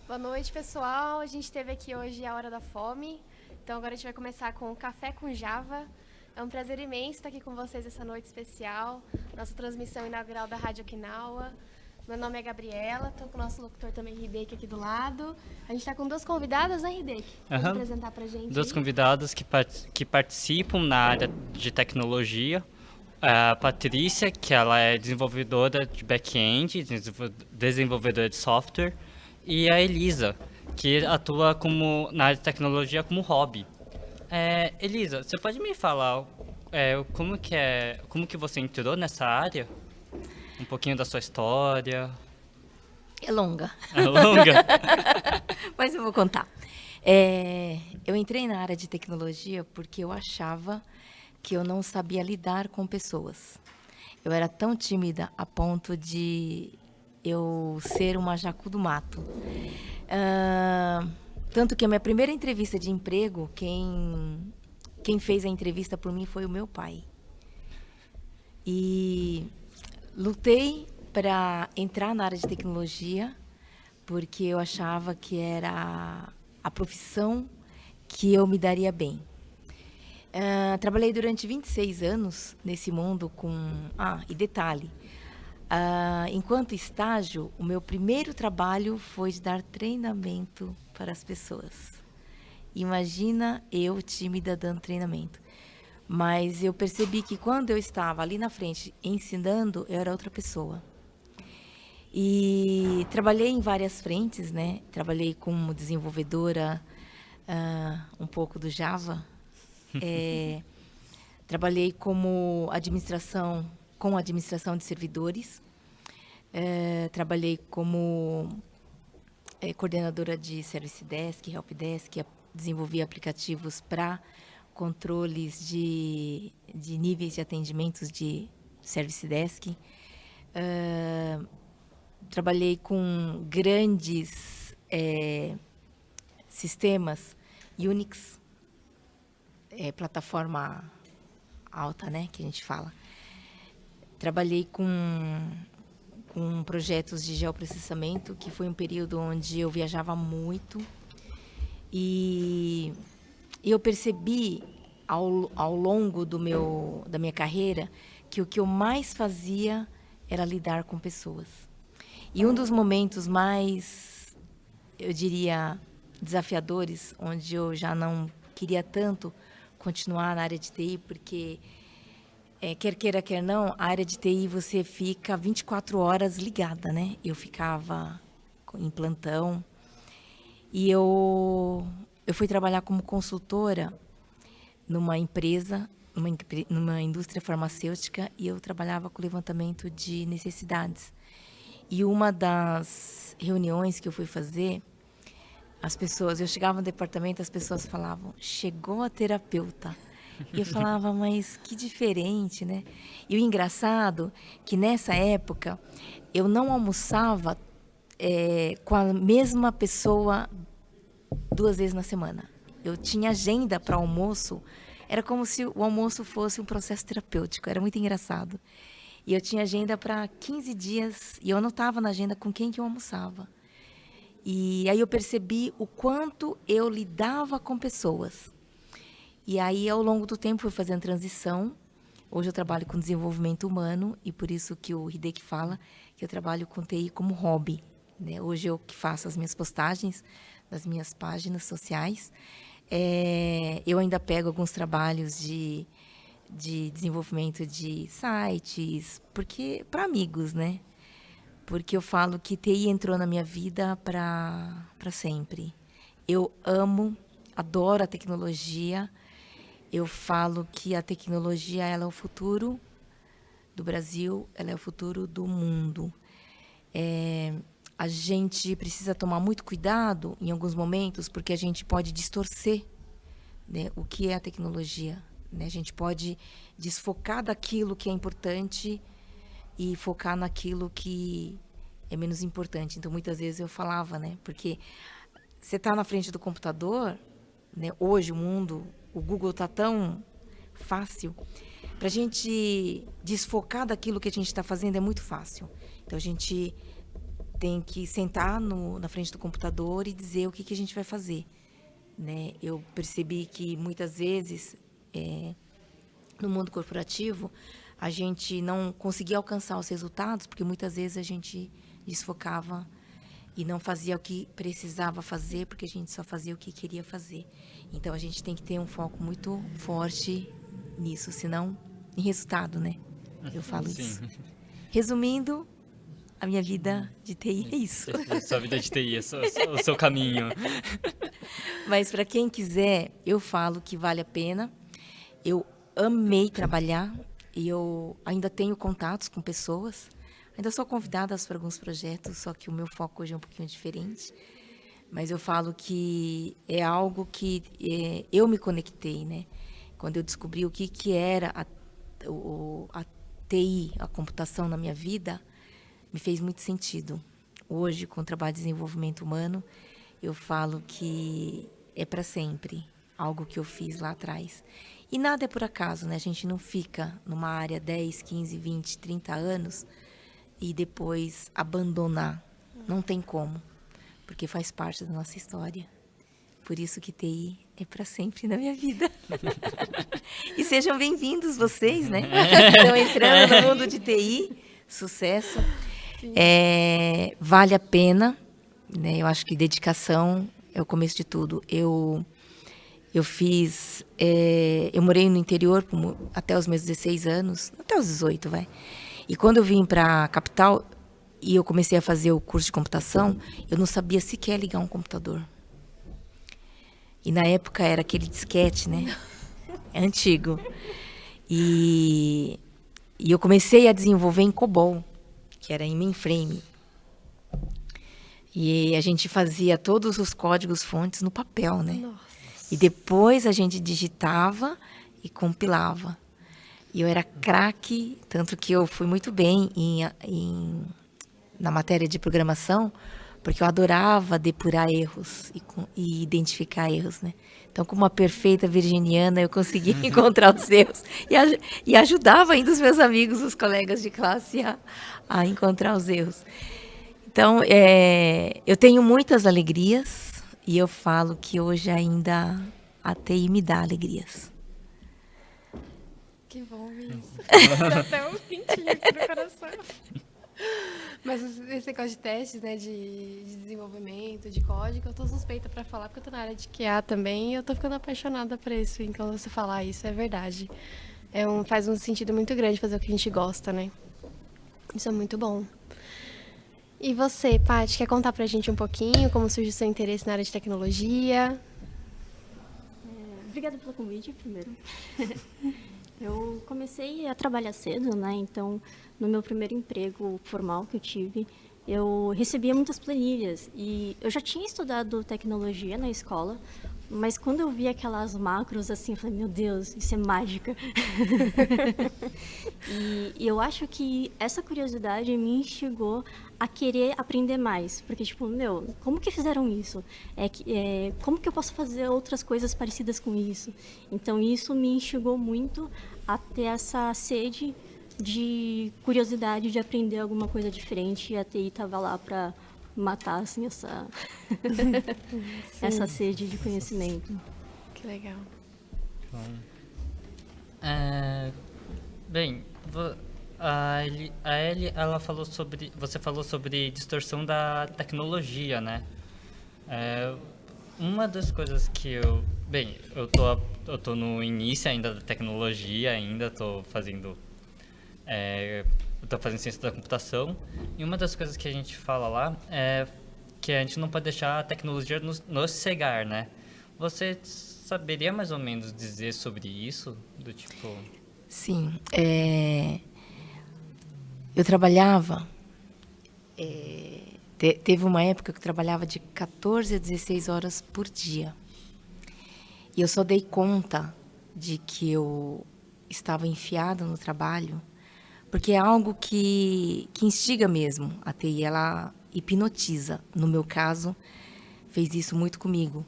Boa noite, pessoal. A gente teve aqui hoje a Hora da Fome. Então agora a gente vai começar com o Café com Java. É um prazer imenso estar aqui com vocês essa noite especial. Nossa transmissão inaugural da Rádio Okinawa. Meu nome é Gabriela, estou com o nosso locutor também, Hideki, aqui do lado. A gente está com duas convidadas, né, Hideki? Pode Aham. apresentar pra gente Dos aí? convidados que participam na área de tecnologia. A Patrícia, que ela é desenvolvedora de back-end, desenvolvedora de software. E a Elisa, que atua na área de tecnologia como hobby. Elisa, você pode me falar como que você entrou nessa área? Um pouquinho da sua história. É longa, É longa? mas eu vou contar. Eu entrei na área de tecnologia porque eu achava que eu não sabia lidar com pessoas. Eu era tão tímida a ponto de eu ser uma jacu do mato. Tanto que a minha primeira entrevista de emprego, quem fez a entrevista por mim foi o meu pai. E lutei para entrar na área de tecnologia, porque eu achava que era a profissão que eu me daria bem. Trabalhei durante 26 anos nesse mundo com... e detalhe, enquanto estágio, o meu primeiro trabalho foi de dar treinamento para as pessoas. Imagina eu, tímida, dando treinamento. Mas eu percebi que quando eu estava ali na frente ensinando, eu era outra pessoa. E trabalhei em várias frentes, né? Trabalhei como desenvolvedora, um pouco do Java. Trabalhei com administração de servidores. Trabalhei como coordenadora de Service Desk, Help Desk, desenvolvi aplicativos para controles de níveis de atendimentos de Service Desk. Trabalhei com grandes sistemas Unix, plataforma alta, né, que a gente fala. Trabalhei com projetos de geoprocessamento, que foi um período onde eu viajava muito. E eu percebi ao longo da minha carreira que o que eu mais fazia era lidar com pessoas. E um dos momentos mais, eu diria, desafiadores, onde eu já não queria tanto continuar na área de TI, porque quer queira, quer não, a área de TI você fica 24 horas ligada, né? Eu ficava em plantão e eu fui trabalhar como consultora numa empresa, numa indústria farmacêutica, e eu trabalhava com levantamento de necessidades. E uma das reuniões que eu fui fazer, eu chegava no departamento, as pessoas falavam, chegou a terapeuta. E eu falava, mas que diferente, né? E o engraçado que nessa época eu não almoçava com a mesma pessoa 2 vezes na semana. Eu tinha agenda para almoço, era como se o almoço fosse um processo terapêutico, era muito engraçado. E eu tinha agenda para 15 dias e eu anotava na agenda com quem que eu almoçava. E aí eu percebi o quanto eu lidava com pessoas. E aí, ao longo do tempo, fui fazendo transição. Hoje eu trabalho com desenvolvimento humano e por isso que o Hideki fala que eu trabalho com TI como hobby, né? Hoje eu que faço as minhas postagens nas minhas páginas sociais. Eu ainda pego alguns trabalhos de desenvolvimento de sites, porque para amigos, né? Porque eu falo que TI entrou na minha vida para sempre. Eu adoro a tecnologia. Eu falo que a tecnologia ela é o futuro do Brasil, ela é o futuro do mundo. A gente precisa tomar muito cuidado em alguns momentos, porque a gente pode distorcer, né, o que é a tecnologia. Né? A gente pode desfocar daquilo que é importante e focar naquilo que é menos importante. Então, muitas vezes eu falava, né? Porque você está na frente do computador, né? Hoje o Google está tão fácil. Para a gente desfocar daquilo que a gente está fazendo é muito fácil. Então, a gente tem que sentar na frente do computador e dizer o que a gente vai fazer, né? Eu percebi que muitas vezes no mundo corporativo a gente não conseguia alcançar os resultados porque muitas vezes a gente desfocava e não fazia o que precisava fazer porque a gente só fazia o que queria fazer. Então a gente tem que ter um foco muito forte nisso, senão em resultado, né? Eu falo isso. Resumindo, a minha vida de TI é isso. Sua vida de TI, o seu caminho. Mas para quem quiser, eu falo que vale a pena. Eu amei trabalhar e eu ainda tenho contatos com pessoas. Ainda sou convidada para alguns projetos, só que o meu foco hoje é um pouquinho diferente. Mas eu falo que é algo que eu me conectei, né? Quando eu descobri o que era a TI, a computação na minha vida, me fez muito sentido. Hoje, com o trabalho de desenvolvimento humano, eu falo que é para sempre, algo que eu fiz lá atrás. E nada é por acaso, né? A gente não fica numa área 10, 15, 20, 30 anos e depois abandonar. Não tem como, porque faz parte da nossa história. Por isso que TI é para sempre na minha vida. E sejam bem-vindos vocês, né? Estão entrando no mundo de TI. Sucesso. Vale a pena, né? Eu acho que dedicação é o começo de tudo. Eu morei no interior até os meus 16 anos, até os 18, vai. E quando eu vim para a capital e eu comecei a fazer o curso de computação, eu não sabia sequer ligar um computador. E na época era aquele disquete, né? É antigo. E eu comecei a desenvolver em COBOL, que era em mainframe. E a gente fazia todos os códigos fontes no papel, né? Nossa. E depois a gente digitava e compilava. E eu era craque, tanto que eu fui muito bem na matéria de programação, porque eu adorava depurar erros e identificar erros, né? Então, como uma perfeita virginiana, eu conseguia encontrar os erros e ajudava ainda os meus amigos, os colegas de classe a encontrar os erros. Então, eu tenho muitas alegrias e eu falo que hoje ainda a TI me dá alegrias. Que bom isso. Dá até um quentinho aqui no coração. Mas esse negócio de testes, né, de desenvolvimento, de código, eu tô suspeita para falar, porque eu tô na área de QA também, e eu tô ficando apaixonada por isso. Então, você falar isso é verdade. Faz um sentido muito grande fazer o que a gente gosta, né? Isso é muito bom. E você, Paty, quer contar pra gente um pouquinho como surgiu o seu interesse na área de tecnologia? Obrigada pelo convite, primeiro. Eu comecei a trabalhar cedo, né? Então, no meu primeiro emprego formal que eu tive, eu recebia muitas planilhas. E eu já tinha estudado tecnologia na escola, mas quando eu vi aquelas macros, assim, eu falei, meu Deus, isso é mágica. E eu acho que essa curiosidade me instigou a querer aprender mais. Porque, tipo, como que fizeram isso? Como que eu posso fazer outras coisas parecidas com isso? Então, isso me instigou muito a ter essa sede de curiosidade de aprender alguma coisa diferente. E a TI estava lá para matar, assim, essa sede de conhecimento. Que legal. Bem, a Ellie, ela falou você falou sobre distorção da tecnologia, né? Uma das coisas que eu tô no início ainda da tecnologia, tô fazendo ciência da computação, e uma das coisas que a gente fala lá é que a gente não pode deixar a tecnologia nos cegar, né? Você saberia mais ou menos dizer sobre isso? Do tipo... Sim. Eu trabalhava... Teve uma época que eu trabalhava de 14 a 16 horas por dia. E eu só dei conta de que eu estava enfiada no trabalho, porque é algo que instiga mesmo. A TI, ela hipnotiza. No meu caso, fez isso muito comigo.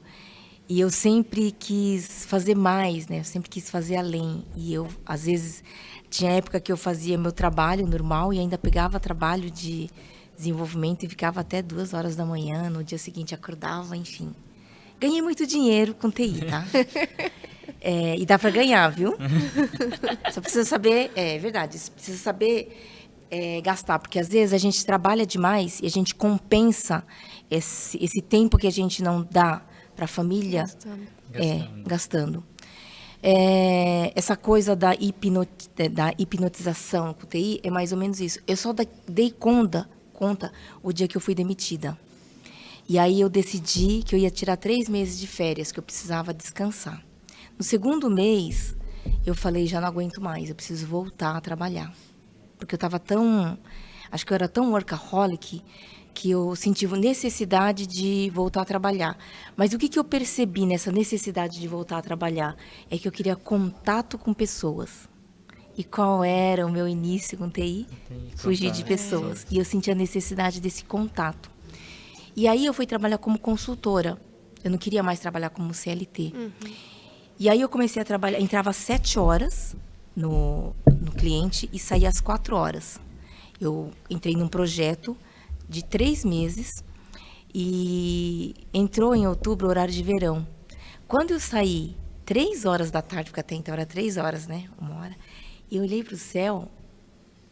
E eu sempre quis fazer mais, né? Eu sempre quis fazer além. E eu, às vezes, tinha época que eu fazia meu trabalho normal e ainda pegava trabalho de desenvolvimento e ficava até 2 horas da manhã, no dia seguinte acordava, enfim. Ganhei muito dinheiro com TI, tá? E dá para ganhar, viu? Só precisa saber, é verdade, precisa saber gastar, porque às vezes a gente trabalha demais e a gente compensa esse tempo que a gente não dá para a família gastando. Essa coisa da hipnotização com TI é mais ou menos isso. Eu só dei conta o dia que eu fui demitida. E aí eu decidi que eu ia tirar 3 meses de férias, que eu precisava descansar. No segundo mês, eu falei, já não aguento mais, eu preciso voltar a trabalhar. Porque eu estava acho que eu era tão workaholic, que eu senti necessidade de voltar a trabalhar. Mas o que eu percebi nessa necessidade de voltar a trabalhar? É que eu queria contato com pessoas. E qual era o meu início com TI? Fugir de pessoas. E eu senti a necessidade desse contato. E aí eu fui trabalhar como consultora. Eu não queria mais trabalhar como CLT. E aí eu comecei a trabalhar, entrava às 7 horas no cliente e saía às 4 horas. Eu entrei num projeto de 3 meses e entrou em outubro o horário de verão. Quando eu saí 3 horas da tarde, porque até então era 3 horas, né? 1 hora. E eu olhei para o céu,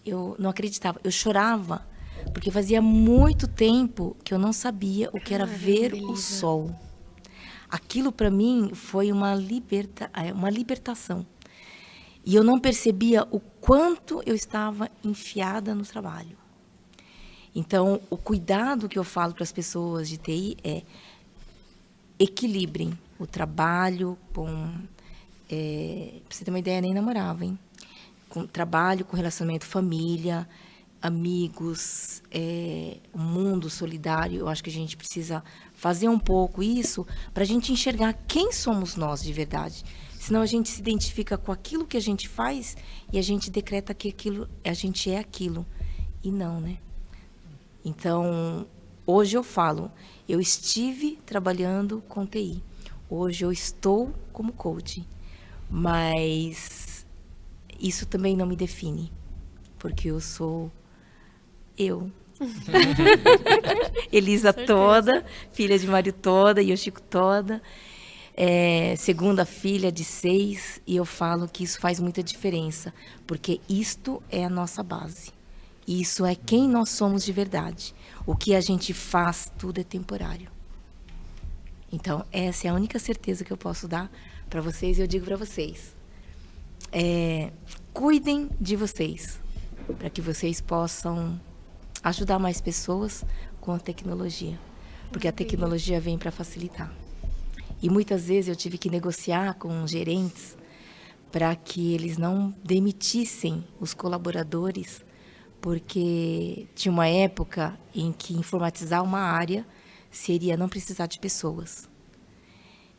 eu não acreditava. Eu chorava, porque fazia muito tempo que eu não sabia o que era ver o sol. Aquilo, para mim, foi uma libertação. E eu não percebia o quanto eu estava enfiada no trabalho. Então, o cuidado que eu falo para as pessoas de TI é equilibrem o trabalho com... para você ter uma ideia, nem namorava, hein? Com trabalho, com relacionamento, família, amigos, um mundo solidário. Eu acho que a gente precisa fazer um pouco isso para a gente enxergar quem somos nós de verdade. Senão a gente se identifica com aquilo que a gente faz e a gente decreta que a gente é aquilo. E não, né? Então, hoje eu falo, eu estive trabalhando com TI. Hoje eu estou como coach. Mas isso também não me define. Porque eu sou eu. Elisa toda, filha de Mário toda, e eu Chico toda. Segunda filha de 6, e eu falo que isso faz muita diferença, porque isto é a nossa base. Isso é quem nós somos de verdade. O que a gente faz, tudo é temporário. Então, essa é a única certeza que eu posso dar para vocês, e eu digo para vocês. Cuidem de vocês, para que vocês possam ajudar mais pessoas com a tecnologia. Porque a tecnologia vem para facilitar. E muitas vezes eu tive que negociar com gerentes para que eles não demitissem os colaboradores, porque tinha uma época em que informatizar uma área seria não precisar de pessoas.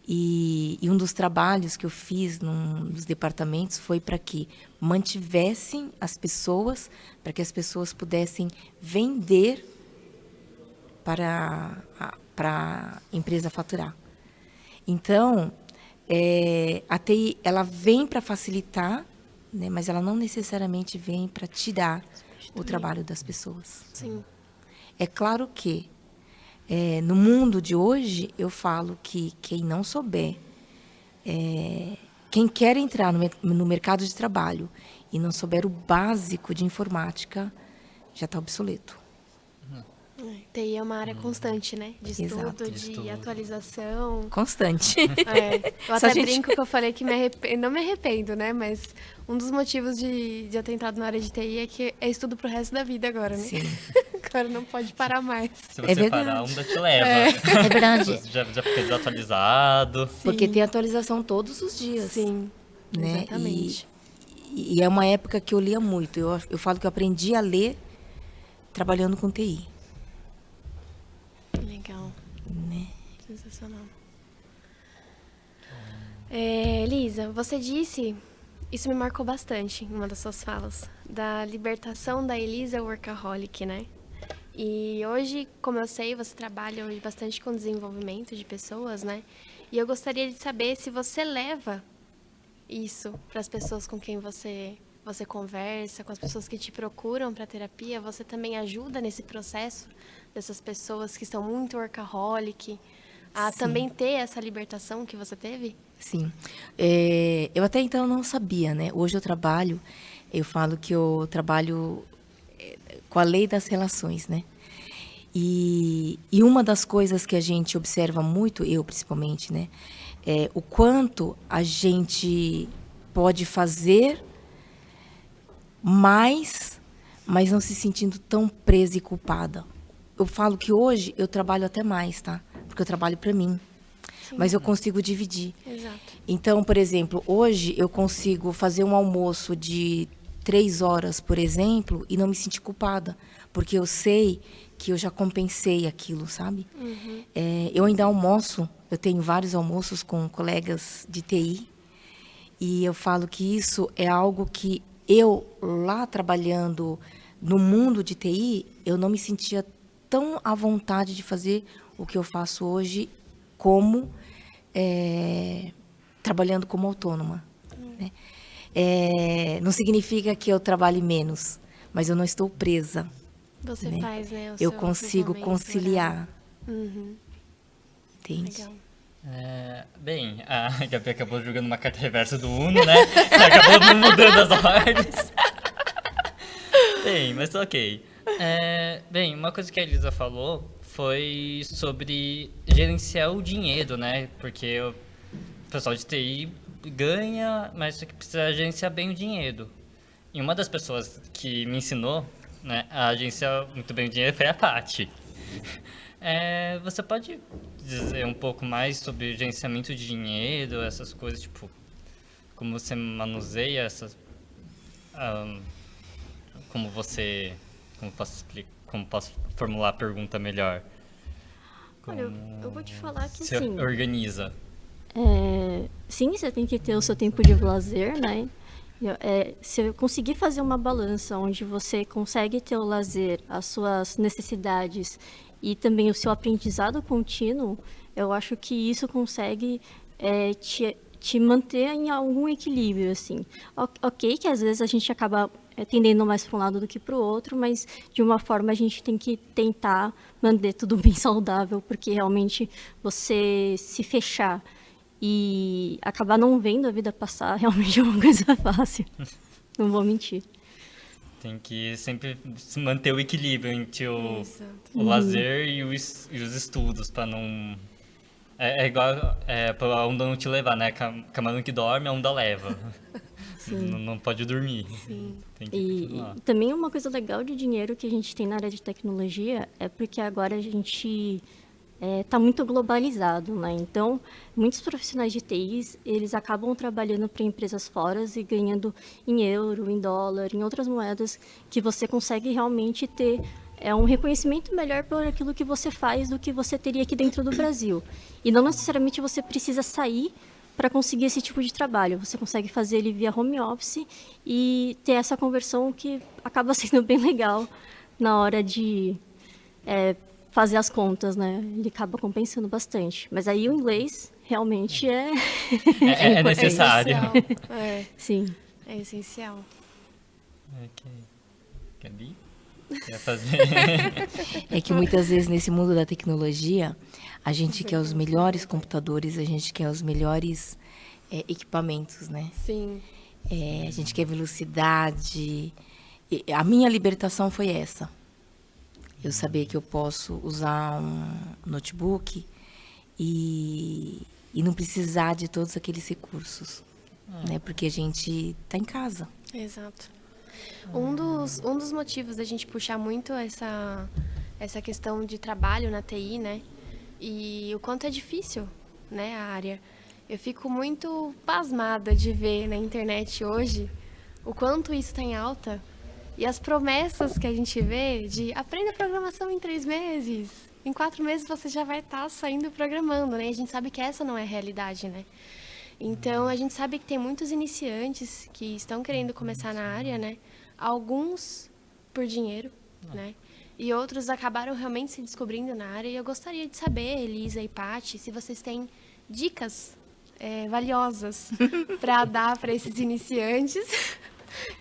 E um dos trabalhos que eu fiz nos departamentos foi para que mantivessem as pessoas, para que as pessoas pudessem vender para a empresa faturar. Então, a TI, ela vem para facilitar, né, mas ela não necessariamente vem para tirar o trabalho das pessoas. Sim. É claro que, no mundo de hoje, eu falo que quem não souber, quem quer entrar no mercado de trabalho e não souber o básico de informática, já está obsoleto. TI é uma área constante, né? De estudo, Exato. de atualização. Constante. Eu até brinco que eu falei que não me arrependo, né? Mas um dos motivos de eu ter entrado na área de TI é que é estudo pro resto da vida agora, né? Sim. Agora não pode parar mais. Se você verdade. parar, ainda te leva. É verdade. Você já fica desatualizado. Porque tem atualização todos os dias. Sim, Né? exatamente. E é uma época que eu lia muito. Eu falo que eu aprendi a ler trabalhando com TI. Legal. Né? Sensacional. Elisa, você disse, isso me marcou bastante em uma das suas falas, da libertação da Elisa workaholic, né? E hoje, como eu sei, você trabalha hoje bastante com desenvolvimento de pessoas, né? E eu gostaria de saber se você leva isso para as pessoas com quem você você conversa, com as pessoas que te procuram para terapia, você também ajuda nesse processo dessas pessoas que estão muito workaholic, a Sim. também ter essa libertação que você teve? Sim. Eu até então não sabia, né? Hoje eu falo que eu trabalho com a lei das relações, né? E uma das coisas que a gente observa muito, eu principalmente, né? É o quanto a gente pode fazer mais, mas não se sentindo tão presa e culpada. Eu falo que hoje eu trabalho até mais, tá? Porque eu trabalho para mim. Mas eu consigo dividir. Exato. Então, por exemplo, hoje eu consigo fazer um almoço de 3 horas, por exemplo, e não me sentir culpada. Porque eu sei que eu já compensei aquilo, sabe? Eu ainda almoço, eu tenho vários almoços com colegas de TI. E eu falo que isso é algo que eu, lá trabalhando no mundo de TI, eu não me sentia tão à vontade de fazer o que eu faço hoje como trabalhando como autônoma. Né? Não significa que eu trabalhe menos, mas eu não estou presa. Você né? faz, né? Eu consigo conciliar. Entende? Legal. Bem, a Gabi acabou jogando uma carta reversa do Uno, né? Acabou mudando as ordens. Bem, mas ok. Bem, uma coisa que a Elisa falou foi sobre gerenciar o dinheiro, né? Porque o pessoal de TI ganha, mas só que precisa gerenciar bem o dinheiro. E uma das pessoas que me ensinou, né, a gerenciar muito bem o dinheiro foi a Paty. Você pode dizer um pouco mais sobre gerenciamento de dinheiro, essas coisas, tipo, como você manuseia essas... como posso formular a pergunta melhor? Olha, eu vou te falar que Você assim, organiza. sim, você tem que ter o seu tempo de lazer, né? Se eu conseguir fazer uma balança onde você consegue ter o lazer, as suas necessidades e também o seu aprendizado contínuo, eu acho que isso consegue te manter em algum equilíbrio, assim. Ok, que às vezes a gente acaba tendendo mais para um lado do que para o outro, mas de uma forma a gente tem que tentar manter tudo bem saudável, porque realmente você se fechar e acabar não vendo a vida passar realmente é uma coisa fácil. Não vou mentir. Tem que sempre manter o equilíbrio entre o lazer e os estudos, para não... É igual para a onda não te levar, né? Camarão que dorme, a onda leva. Não pode dormir. Sim. Tem que E continuar. também uma coisa legal de dinheiro que a gente tem na área de tecnologia é porque agora a gente está muito globalizado, né? Então, muitos profissionais de TIs, eles acabam trabalhando para empresas fora e ganhando em euro, em dólar, em outras moedas, que você consegue realmente ter um reconhecimento melhor por aquilo que você faz do que você teria aqui dentro do Brasil. E não necessariamente você precisa sair para conseguir esse tipo de trabalho. Você consegue fazer ele via home office e ter essa conversão que acaba sendo bem legal na hora de fazer as contas, né? Ele acaba compensando bastante. Mas aí o inglês realmente É importante. necessário. Sim. É essencial. Ok. Gabi? Quer fazer? É que muitas vezes nesse mundo da tecnologia, a gente quer os melhores computadores, a gente quer os melhores equipamentos, né? Sim. A gente quer velocidade. A minha libertação foi essa. Eu saber que eu posso usar um notebook e não precisar de todos aqueles recursos, né? Porque a gente está em casa. Exato. Um dos motivos da gente puxar muito essa questão de trabalho na TI, né? E o quanto é difícil, né, a área. Eu fico muito pasmada de ver na internet hoje o quanto isso está em alta e as promessas que a gente vê de aprenda programação em 3 meses. Em 4 meses você já vai estar saindo programando, né? A gente sabe que essa não é a realidade, né? Então, a gente sabe que tem muitos iniciantes que estão querendo começar na área, né? Alguns por dinheiro, né? E outros acabaram realmente se descobrindo na área. E eu gostaria de saber, Elisa e Paty, se vocês têm dicas valiosas para dar para esses iniciantes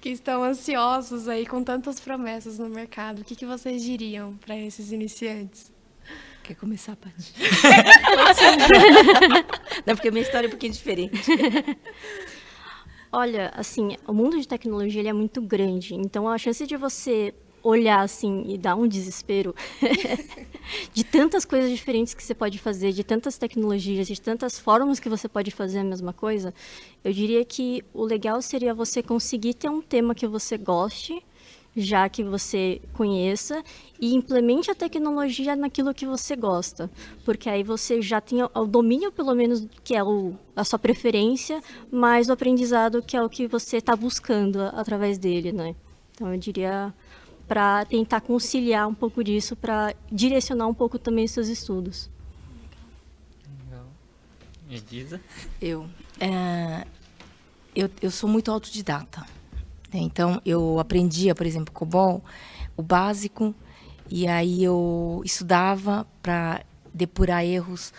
que estão ansiosos aí com tantas promessas no mercado, o que vocês diriam para esses iniciantes? Quer começar, Paty? Não, porque a minha história é um pouquinho diferente. Olha, assim, o mundo de tecnologia ele é muito grande, então a chance de você olhar assim e dar um desespero de tantas coisas diferentes que você pode fazer, de tantas tecnologias, de tantas formas que você pode fazer a mesma coisa, eu diria que o legal seria você conseguir ter um tema que você goste, já que você conheça, e implemente a tecnologia naquilo que você gosta. Porque aí você já tem o domínio, pelo menos, que é a sua preferência, mas o aprendizado, que é o que você está buscando através dele, né? Então, eu diria para tentar conciliar um pouco disso, para direcionar um pouco também os seus estudos. Legal. Elisa? Eu sou muito autodidata. Então, eu aprendia, por exemplo, COBOL, o básico, e aí eu estudava para depurar erros.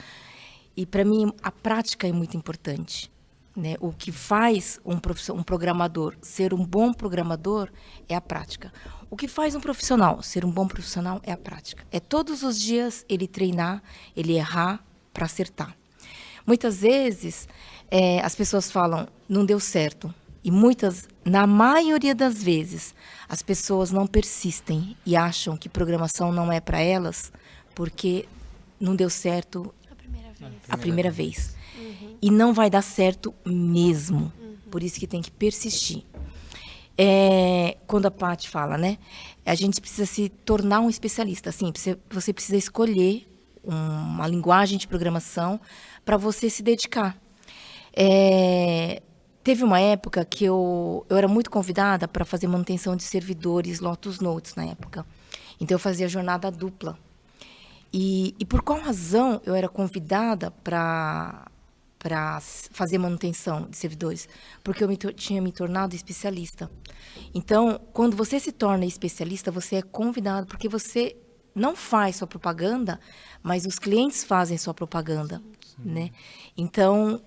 E, para mim, a prática é muito importante, né? O que faz um programador ser um bom programador é a prática. O que faz um profissional ser um bom profissional é a prática. É todos os dias ele treinar, ele errar para acertar. Muitas vezes, as pessoas falam, não deu certo. E na maioria das vezes, as pessoas não persistem e acham que programação não é para elas porque não deu certo a primeira vez. E não vai dar certo mesmo. Por isso que tem que persistir. Quando a Paty fala, né? A gente precisa se tornar um especialista. Assim, você precisa escolher uma linguagem de programação para você se dedicar. Teve uma época que eu era muito convidada para fazer manutenção de servidores Lotus Notes na época. Então, eu fazia jornada dupla. E por qual razão eu era convidada para fazer manutenção de servidores? Porque eu tinha me tornado especialista. Então, quando você se torna especialista, você é convidado, porque você não faz sua propaganda, mas os clientes fazem sua propaganda, né? Então,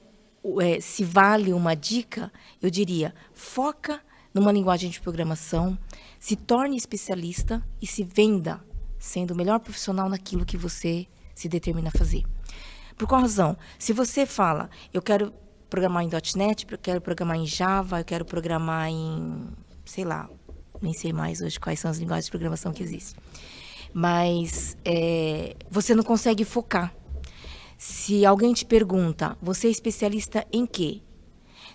se vale uma dica, eu diria, foca numa linguagem de programação, se torne especialista e se venda sendo o melhor profissional naquilo que você se determina a fazer. Por qual razão? Se você fala, eu quero programar em .NET, eu quero programar em Java, eu quero programar em, sei lá, nem sei mais hoje quais são as linguagens de programação que existem. Mas você não consegue focar. Se alguém te pergunta, você é especialista em quê?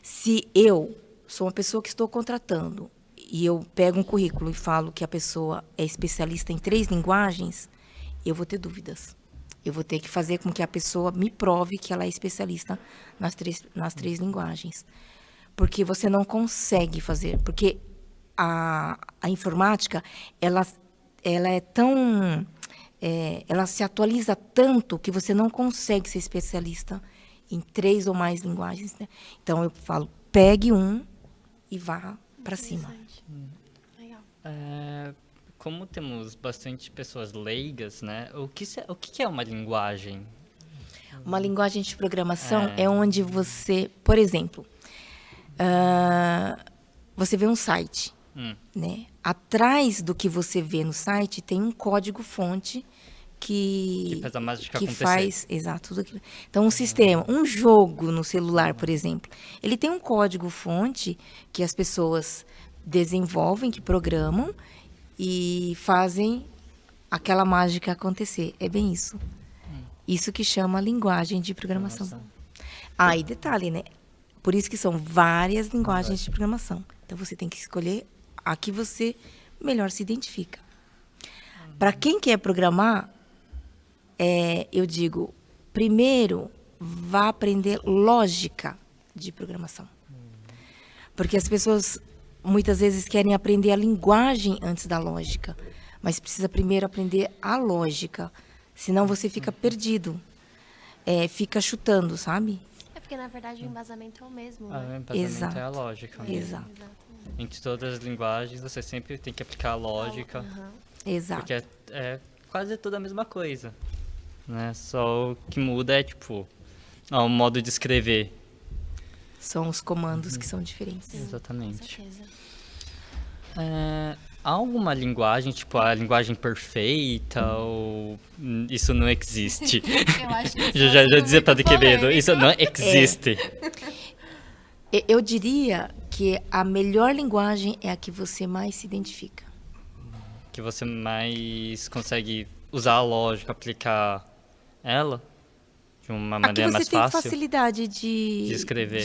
Se eu sou uma pessoa que estou contratando e eu pego um currículo e falo que a pessoa é especialista em 3 linguagens, eu vou ter dúvidas. Eu vou ter que fazer com que a pessoa me prove que ela é especialista nas três linguagens. Porque você não consegue fazer. Porque a informática, ela é tão... ela se atualiza tanto que você não consegue ser especialista em 3 ou mais linguagens, né? Então, eu falo, pegue um e vá para cima. Legal. Como temos bastante pessoas leigas, né? O que é uma linguagem? Uma linguagem de programação é onde você, por exemplo, você vê um site, né? Atrás do que você vê no site tem um código-fonte que faz a mágica acontecer. Faz, exato, tudo aquilo. Então, um sistema, um jogo no celular, por exemplo, ele tem um código-fonte que as pessoas desenvolvem, que programam e fazem aquela mágica acontecer. É bem isso. Isso que chama linguagem de programação. E detalhe, né? Por isso que são várias linguagens de programação. Então, você tem que escolher a que você melhor se identifica. Para quem quer programar, eu digo, primeiro, vá aprender lógica de programação. Porque as pessoas, muitas vezes, querem aprender a linguagem antes da lógica. Mas precisa primeiro aprender a lógica. Senão você fica perdido. Fica chutando, sabe? Porque, na verdade, o embasamento é o mesmo, O né? embasamento é a lógica mesmo. Exato. Entre todas as linguagens, você sempre tem que aplicar a lógica. Exato. Porque é quase tudo a mesma coisa. Né? Só o que muda é, o modo de escrever. São os comandos que são diferentes. Com Exatamente. certeza. Há alguma linguagem, tipo a linguagem perfeita, ou isso não existe? Eu acho que isso Já é dizia muito Padre Quevedo, polêmico. isso não existe. Eu diria que a melhor linguagem é a que você mais se identifica. Que você mais consegue usar a lógica, aplicar ela de uma A que maneira você mais tem fácil. facilidade De escrever.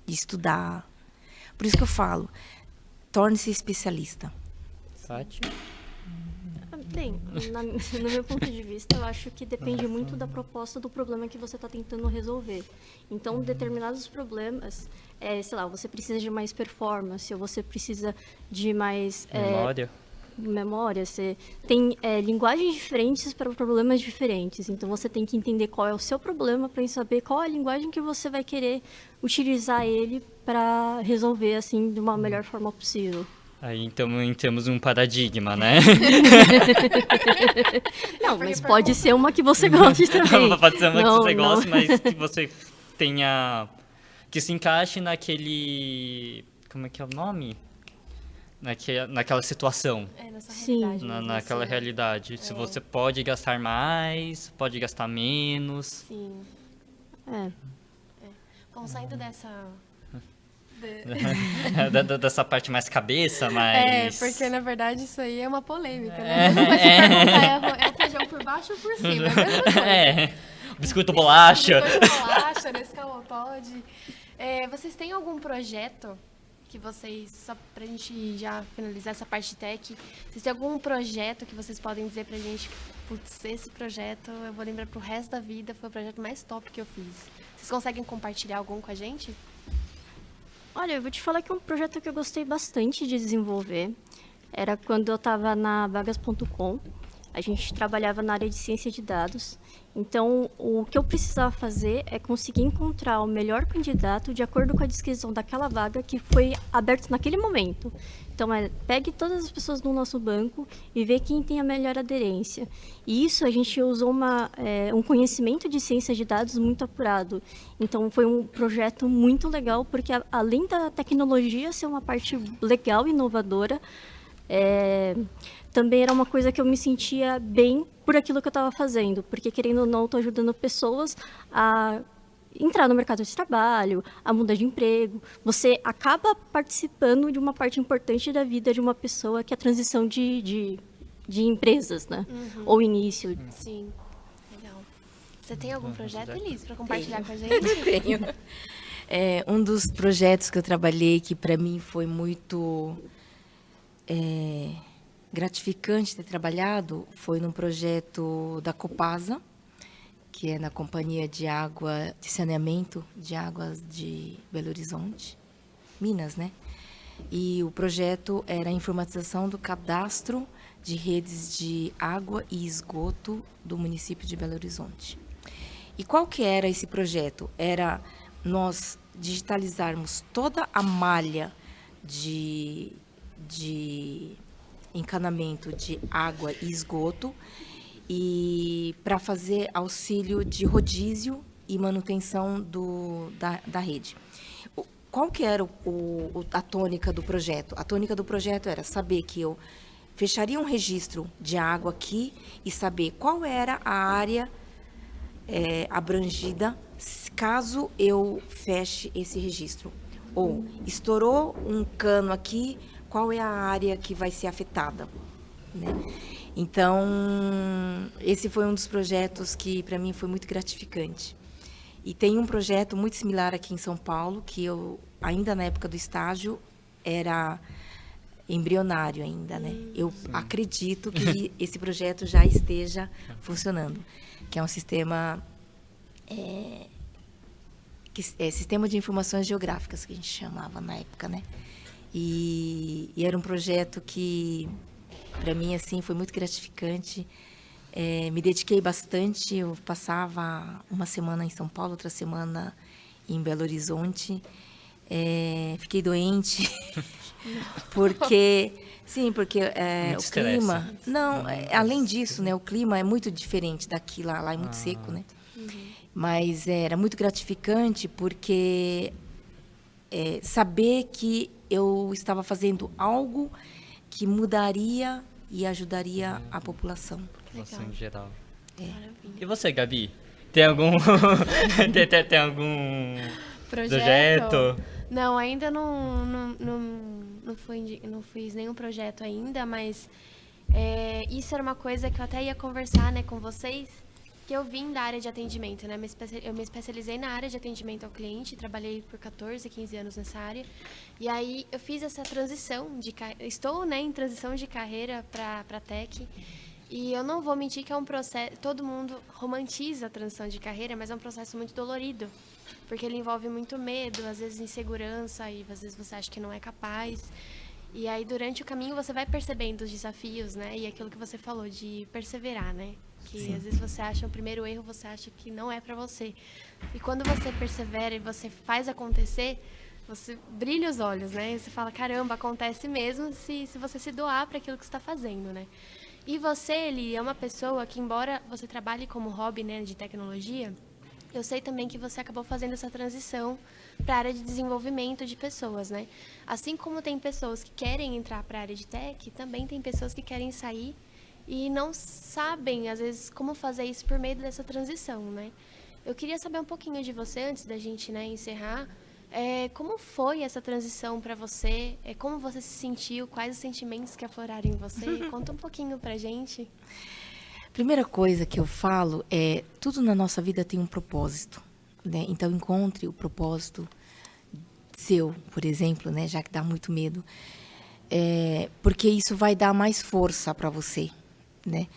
de estudar. Por isso que eu falo, torne-se especialista. Fátima? Bem, no meu ponto de vista, eu acho que depende muito da proposta do problema que você está tentando resolver. Então, determinados problemas, sei lá, você precisa de mais performance, ou você precisa de mais Memória? Você tem linguagens diferentes para problemas diferentes. Então, você tem que entender qual é o seu problema para saber qual é a linguagem que você vai querer utilizar ele para resolver assim de uma melhor forma possível. Aí então temos um paradigma, né? Não, mas pode ser uma que você goste também. Pode ser uma que você Não. gosta, mas que você tenha... Que se encaixe naquele... Como é que é o nome? Naquela situação. Nessa Sim. realidade. mesmo, Naquela assim. realidade. Se você pode gastar mais, pode gastar menos. Sim. É. Bom, saindo dessa... Dessa parte mais cabeça, mais... porque na verdade isso aí é uma polêmica, né? Mas se perguntar, é o feijão por baixo ou por cima? É a mesma coisa. Biscoito bolacha. Biscoito bolacha, Nescau pode. Vocês têm algum projeto que vocês, só pra gente já finalizar essa parte de tech, vocês têm algum projeto que vocês podem dizer pra gente, putz, esse projeto eu vou lembrar pro resto da vida, foi o projeto mais top que eu fiz. Vocês conseguem compartilhar algum com a gente? Olha, eu vou te falar que é um projeto que eu gostei bastante de desenvolver. Era quando eu estava na vagas.com. A gente trabalhava na área de ciência de dados. Então, o que eu precisava fazer é conseguir encontrar o melhor candidato de acordo com a descrição daquela vaga que foi aberta naquele momento. Então, pegue todas as pessoas do nosso banco e vê quem tem a melhor aderência. E isso a gente usou um conhecimento de ciência de dados muito apurado. Então, foi um projeto muito legal, porque além da tecnologia ser uma parte legal e inovadora, também era uma coisa que eu me sentia bem por aquilo que eu estava fazendo, porque, querendo ou não, estou ajudando pessoas a entrar no mercado de trabalho, a mudar de emprego. Você acaba participando de uma parte importante da vida de uma pessoa, que é a transição de empresas, né? Ou início. Sim, legal. Você tem algum projeto, Elis, para compartilhar com a gente? Tenho. Um dos projetos que eu trabalhei, que para mim foi muito gratificante ter trabalhado, foi num projeto da Copasa, que é na Companhia de Saneamento de Águas de Belo Horizonte, Minas, né? E o projeto era a informatização do cadastro de redes de água e esgoto do município de Belo Horizonte. E qual que era esse projeto? Era nós digitalizarmos toda a malha de encanamento de água e esgoto, e para fazer auxílio de rodízio e manutenção da rede. Qual que era a tônica do projeto? A tônica do projeto era saber que eu fecharia um registro de água aqui e saber qual era a área abrangida caso eu feche esse registro. Ou estourou um cano aqui, qual é a área que vai ser afetada, né? Então, esse foi um dos projetos que, para mim, foi muito gratificante. E tem um projeto muito similar aqui em São Paulo, que eu, ainda na época do estágio, era embrionário ainda, né? Eu acredito que esse projeto já esteja funcionando, que é um sistema... Sistema de Informações Geográficas, que a gente chamava na época, né? E era um projeto que, para mim, assim, foi muito gratificante. Me dediquei bastante. Eu passava uma semana em São Paulo, outra semana em Belo Horizonte. Fiquei doente, porque o clima... Não, além disso, né, o clima é muito diferente daqui, lá é muito seco, né? Mas era muito gratificante porque saber que eu estava fazendo algo que mudaria e ajudaria a população. Você em geral. Maravilha. E você, Gabi? Tem algum tem algum projeto? Não, ainda não fiz nenhum projeto ainda, mas isso era uma coisa que eu até ia conversar, né, com vocês, que eu vim da área de atendimento, né? Eu me especializei na área de atendimento ao cliente, trabalhei por 14, 15 anos nessa área. E aí eu fiz essa transição estou, né, em transição de carreira para tech. E eu não vou mentir que é um processo, todo mundo romantiza a transição de carreira, mas é um processo muito dolorido, porque ele envolve muito medo, às vezes insegurança, e às vezes você acha que não é capaz. E aí, durante o caminho, você vai percebendo os desafios, né? E aquilo que você falou, de perseverar, né? Que Sim. às vezes você acha o primeiro erro, você acha que não é pra você. E quando você persevera e você faz acontecer, você brilha os olhos, né? E você fala, caramba, acontece mesmo se você se doar para aquilo que você está fazendo, né? E você, Eli, é uma pessoa que, embora você trabalhe como hobby, né, de tecnologia, eu sei também que você acabou fazendo essa transição para a área de desenvolvimento de pessoas, né? Assim como tem pessoas que querem entrar para a área de tech, também tem pessoas que querem sair e não sabem, às vezes, como fazer isso por meio dessa transição, né? Eu queria saber um pouquinho de você, antes da gente, né, encerrar. Como foi essa transição para você? Como você se sentiu? Quais os sentimentos que afloraram em você? Conta um pouquinho pra gente. Primeira coisa que eu falo é, tudo na nossa vida tem um propósito, né? Então, encontre o propósito seu, por exemplo, né? Já que dá muito medo. Porque isso vai dar mais força para você, né?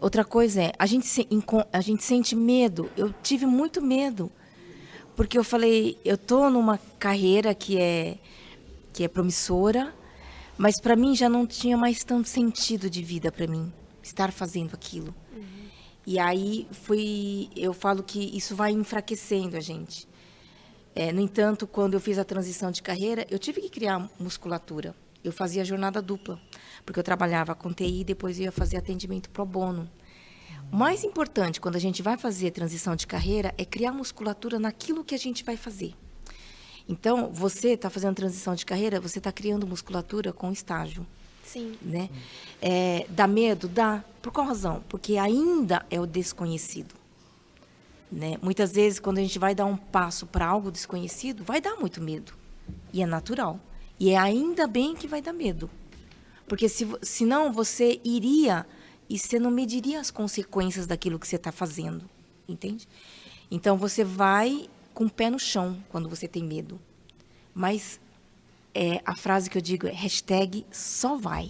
Outra coisa a gente sente medo. Eu tive muito medo, porque eu falei, eu tô numa carreira que é promissora, mas para mim já não tinha mais tanto sentido de vida para mim estar fazendo aquilo. E aí eu falo que isso vai enfraquecendo a gente. No entanto, quando eu fiz a transição de carreira, eu tive que criar musculatura. Eu fazia jornada dupla, porque eu trabalhava com TI e depois eu ia fazer atendimento pro bono. O mais importante quando a gente vai fazer transição de carreira é criar musculatura naquilo que a gente vai fazer. Então, você está fazendo transição de carreira, você está criando musculatura com estágio. Sim. Né? Dá medo? Dá. Por qual razão? Porque ainda é o desconhecido. Né? Muitas vezes, quando a gente vai dar um passo para algo desconhecido, vai dar muito medo. E é natural. E é ainda bem que vai dar medo. Porque senão você iria e você não mediria as consequências daquilo que você está fazendo. Entende? Então, você vai com o pé no chão quando você tem medo. Mas a frase que eu digo é #só vai.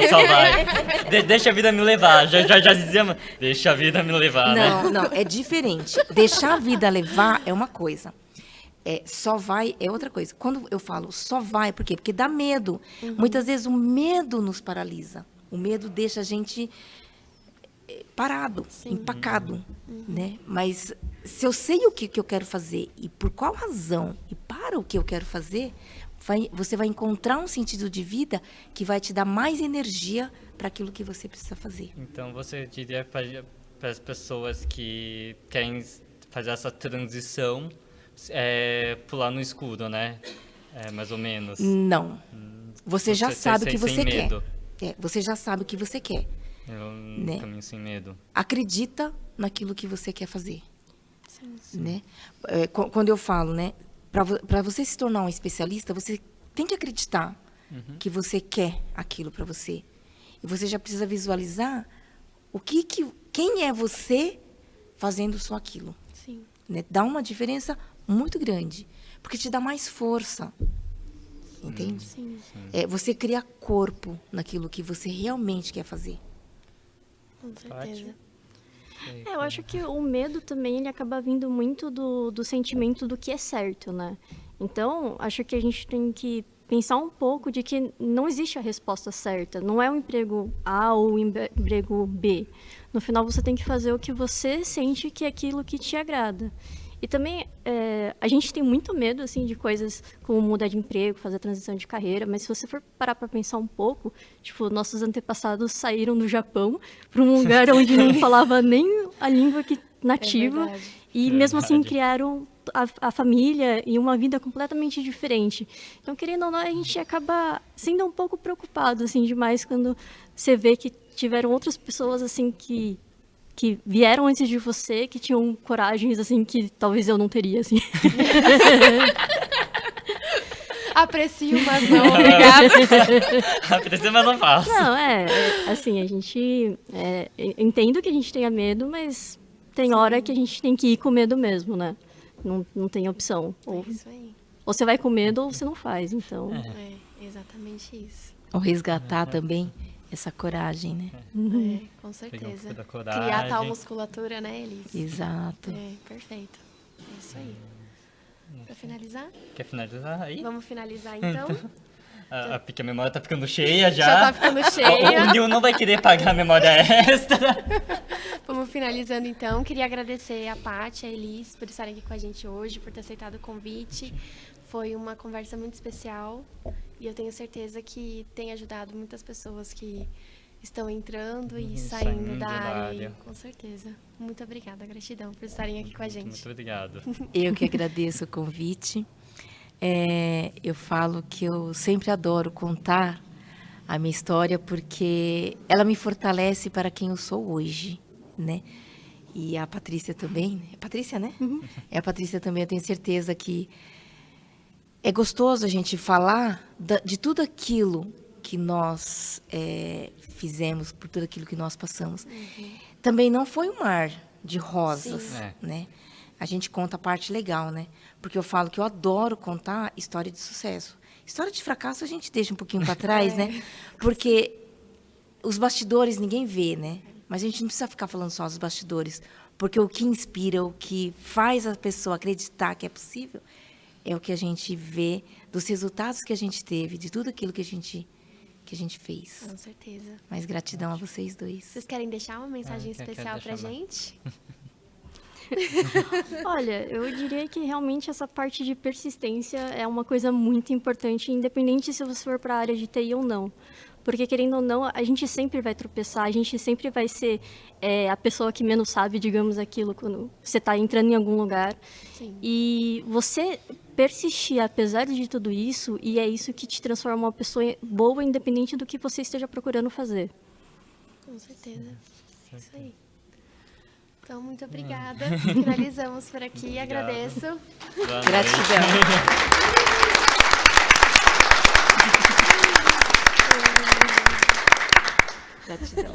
Só vai. Deixa a vida me levar. Já dizia, deixa a vida me levar, né? Não, é diferente. Deixar a vida levar é uma coisa. Só vai é outra coisa. Quando eu falo só vai, por quê? Porque dá medo. Muitas vezes o medo nos paralisa. O medo deixa a gente parado, empacado, né? Mas se eu sei o que eu quero fazer e por qual razão e para o que eu quero fazer, você vai encontrar um sentido de vida que vai te dar mais energia para aquilo que você precisa fazer. Então, você diria para as pessoas que querem fazer essa transição, pular no escuro, né? Mais ou menos. Não. Você já sabe o que você quer. Medo. Você já sabe o que você quer. Né? Caminho sem medo. Acredita naquilo que você quer fazer. Sim. Né? Quando eu falo, né? Para você se tornar um especialista, você tem que acreditar que você quer aquilo para você. E você já precisa visualizar quem é você fazendo só aquilo. Sim. Né? Dá uma diferença muito grande, porque te dá mais força. Entende? Sim. Você cria corpo naquilo que você realmente quer fazer. Com certeza. Eu acho que o medo também ele acaba vindo muito do sentimento do que é certo, né? Então, acho que a gente tem que pensar um pouco de que não existe a resposta certa. Não é o emprego A ou o emprego B. No final, você tem que fazer o que você sente que é aquilo que te agrada. E também, a gente tem muito medo, assim, de coisas como mudar de emprego, fazer transição de carreira, mas se você for parar para pensar um pouco, tipo, nossos antepassados saíram do Japão para um lugar onde não falava nem a língua nativa E mesmo assim Verdade. criaram a família e uma vida completamente diferente. Então, querendo ou não, a gente acaba sendo um pouco preocupado, assim, demais quando você vê que tiveram outras pessoas, assim, que vieram antes de você, que tinham coragens, assim, que talvez eu não teria, assim. Aprecio, mas não, obrigada. Aprecio, mas não faço. Não, assim, a gente... entendo que a gente tenha medo, mas tem hora que a gente tem que ir com medo mesmo, né? Não tem opção. É isso aí. Ou você vai com medo ou você não faz, então... É exatamente isso. Ou resgatar também essa coragem, né? Com Pegar um certeza. pouco da coragem. Criar tal musculatura, né, Elis? Exato. É, perfeito. É isso aí. Pra finalizar? Quer finalizar aí? Vamos finalizar então. Porque a memória tá ficando cheia já. Já tá ficando cheia. O Nil não vai querer pagar a memória extra. Vamos finalizando então. Queria agradecer a Paty e a Elis por estarem aqui com a gente hoje, por ter aceitado o convite. Foi uma conversa muito especial e eu tenho certeza que tem ajudado muitas pessoas que estão entrando e saindo da área. Com certeza. Muito obrigada, gratidão por estarem aqui com a gente. Muito obrigado. Eu que agradeço o convite. Eu falo que eu sempre adoro contar a minha história porque ela me fortalece para quem eu sou hoje, né? E a Patrícia também. É Patrícia, né? É a Patrícia também. Eu tenho certeza que é gostoso a gente falar de tudo aquilo que nós fizemos, por tudo aquilo que nós passamos. Também não foi um mar de rosas, Sim. né? A gente conta a parte legal, né? Porque eu falo que eu adoro contar história de sucesso. História de fracasso a gente deixa um pouquinho para trás, né? Porque os bastidores ninguém vê, né? Mas a gente não precisa ficar falando só dos bastidores, porque o que inspira, o que faz a pessoa acreditar que é possível, é o que a gente vê dos resultados que a gente teve, de tudo aquilo que a gente fez. Com certeza. Mas gratidão a vocês dois. Vocês querem deixar uma mensagem eu quero especial pra deixar uma. gente? Olha, eu diria que realmente essa parte de persistência é uma coisa muito importante, independente se você for para a área de TI ou não. Porque, querendo ou não, a gente sempre vai tropeçar, a gente sempre vai ser a pessoa que menos sabe, digamos, aquilo, quando você está entrando em algum lugar. Sim. E você persistir, apesar de tudo isso, e é isso que te transforma uma pessoa boa, independente do que você esteja procurando fazer. Com certeza. É isso aí. Então, muito obrigada. Finalizamos por aqui. Obrigado. Agradeço. Boa noite. Gratidão. Gratidão.